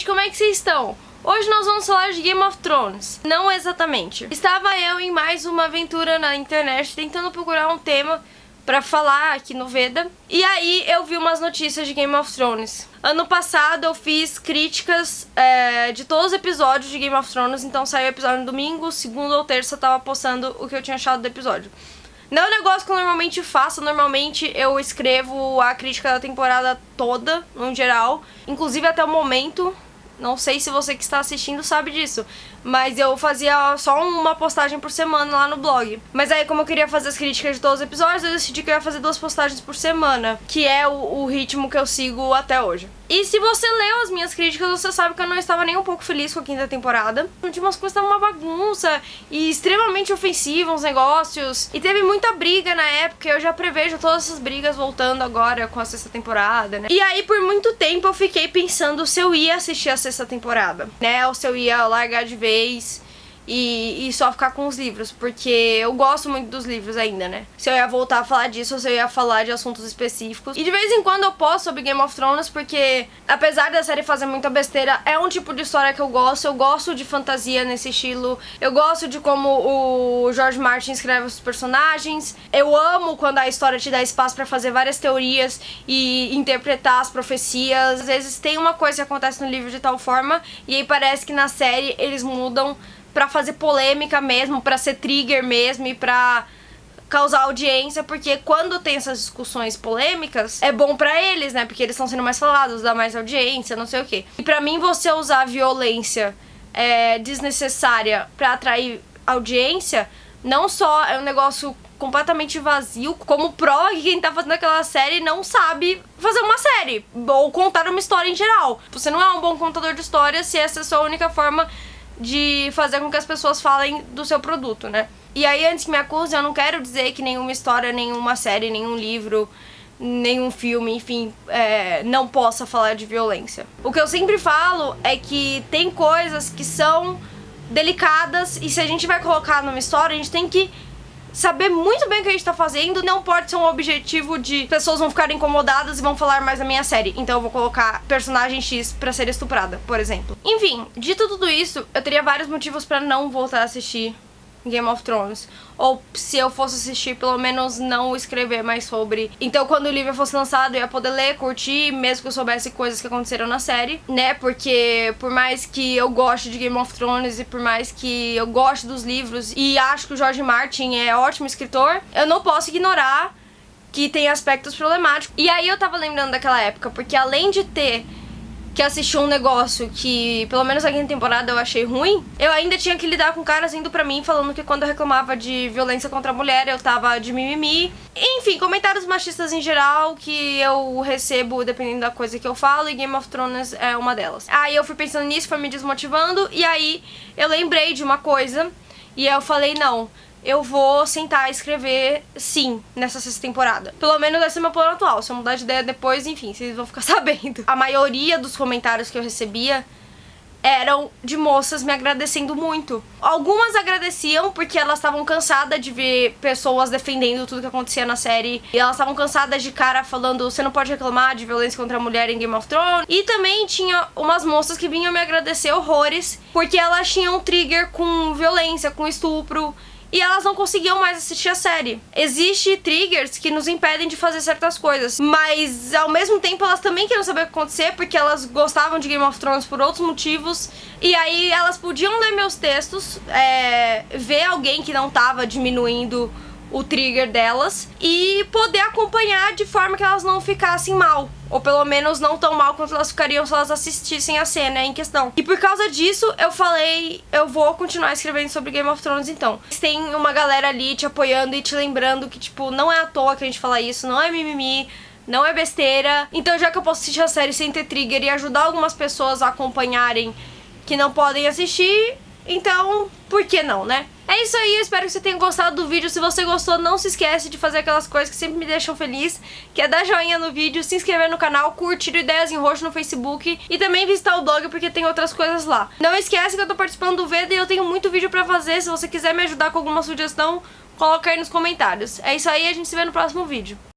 gente, como é que vocês estão? Hoje nós vamos falar de Game of Thrones. Não exatamente. Estava eu em mais uma aventura na internet tentando procurar um tema pra falar aqui no Veda. E aí eu vi umas notícias de Game of Thrones. Ano passado eu fiz críticas de todos os episódios de Game of Thrones. Então saiu o episódio no domingo, segunda ou terça eu tava postando o que eu tinha achado do episódio. Não é um negócio que eu normalmente faço. Normalmente eu escrevo a crítica da temporada toda, no geral. Inclusive até o momento. Não sei se você que está assistindo sabe disso, mas eu fazia só uma postagem por semana lá no blog. Mas aí, como eu queria fazer as críticas de todos os episódios, eu decidi que eu ia fazer 2 postagens por semana, que é o ritmo que eu sigo até hoje. E se você leu as minhas críticas, você sabe que eu não estava nem um pouco feliz com a 5ª temporada. Tinha umas coisas que estavam uma bagunça e extremamente ofensivas, uns negócios. E teve muita briga na época, eu já prevejo todas essas brigas voltando agora com a 6ª temporada, né? E aí, por muito tempo, eu fiquei pensando se eu ia assistir a 6ª temporada, né? Ou se eu ia largar de vez e só ficar com os livros, porque eu gosto muito dos livros ainda, né? Se eu ia voltar a falar disso ou se eu ia falar de assuntos específicos. E de vez em quando eu posto sobre Game of Thrones, porque apesar da série fazer muita besteira, é um tipo de história que eu gosto de fantasia nesse estilo, eu gosto de como o George Martin escreve os personagens, eu amo quando a história te dá espaço pra fazer várias teorias e interpretar as profecias. Às vezes tem uma coisa que acontece no livro de tal forma, e aí parece que na série eles mudam pra fazer polêmica mesmo, pra ser trigger mesmo e pra causar audiência, porque quando tem essas discussões polêmicas, é bom pra eles, né? Porque eles estão sendo mais falados, dá mais audiência, não sei o quê. E pra mim, você usar violência desnecessária pra atrair audiência, não só é um negócio completamente vazio, como prova que quem tá fazendo aquela série não sabe fazer uma série, ou contar uma história em geral. Você não é um bom contador de histórias se essa é a sua única forma de fazer com que as pessoas falem do seu produto, né? E aí, antes que me acusem, eu não quero dizer que nenhuma história, nenhuma série, nenhum livro, nenhum filme, enfim, não possa falar de violência. O que eu sempre falo é que tem coisas que são delicadas e se a gente vai colocar numa história, a gente tem que saber muito bem o que a gente tá fazendo. Não pode ser um objetivo de pessoas vão ficar incomodadas e vão falar mais da minha série, então eu vou colocar personagem X pra ser estuprada, por exemplo. Enfim, dito tudo isso, eu teria vários motivos pra não voltar a assistir Game of Thrones. Ou se eu fosse assistir, pelo menos não escrever mais sobre. Então quando o livro fosse lançado eu ia poder ler, curtir, mesmo que eu soubesse coisas que aconteceram na série, né? Porque por mais que eu goste de Game of Thrones e por mais que eu goste dos livros e acho que o George Martin é ótimo escritor, eu não posso ignorar que tem aspectos problemáticos. E aí eu tava lembrando daquela época, porque além de ter que assistir um negócio que, pelo menos aqui na temporada, eu achei ruim, eu ainda tinha que lidar com caras indo pra mim falando que quando eu reclamava de violência contra a mulher, eu tava de mimimi. Enfim, comentários machistas em geral que eu recebo dependendo da coisa que eu falo, e Game of Thrones é uma delas. Aí eu fui pensando nisso, foi me desmotivando, e aí eu lembrei de uma coisa, e aí eu falei, não, eu vou sentar e escrever, sim, nessa 6ª temporada. Pelo menos esse é meu plano atual. Se eu mudar de ideia depois, enfim, vocês vão ficar sabendo. A maioria dos comentários que eu recebia eram de moças me agradecendo muito. Algumas agradeciam porque elas estavam cansadas de ver pessoas defendendo tudo que acontecia na série. E elas estavam cansadas de cara falando, você não pode reclamar de violência contra a mulher em Game of Thrones. E também tinha umas moças que vinham me agradecer horrores porque elas tinham trigger com violência, com estupro, e elas não conseguiam mais assistir a série. Existem triggers que nos impedem de fazer certas coisas, mas ao mesmo tempo elas também queriam saber o que acontecer, porque elas gostavam de Game of Thrones por outros motivos, e aí elas podiam ler meus textos, ver alguém que não tava diminuindo o trigger delas e poder acompanhar de forma que elas não ficassem mal, ou pelo menos não tão mal quanto elas ficariam se elas assistissem a cena em questão. E por causa disso eu falei, eu vou continuar escrevendo sobre Game of Thrones então. Tem uma galera ali te apoiando e te lembrando que tipo, não é à toa que a gente fala isso, não é mimimi, não é besteira. Então já que eu posso assistir a série sem ter trigger e ajudar algumas pessoas a acompanharem que não podem assistir, então por que não, né? É isso aí, eu espero que você tenha gostado do vídeo. Se você gostou, não se esquece de fazer aquelas coisas que sempre me deixam feliz, que é dar joinha no vídeo, se inscrever no canal, curtir Ideias em Roxo no Facebook e também visitar o blog porque tem outras coisas lá. Não esquece que eu tô participando do Veda e eu tenho muito vídeo pra fazer. Se você quiser me ajudar com alguma sugestão, coloca aí nos comentários. É isso aí, a gente se vê no próximo vídeo.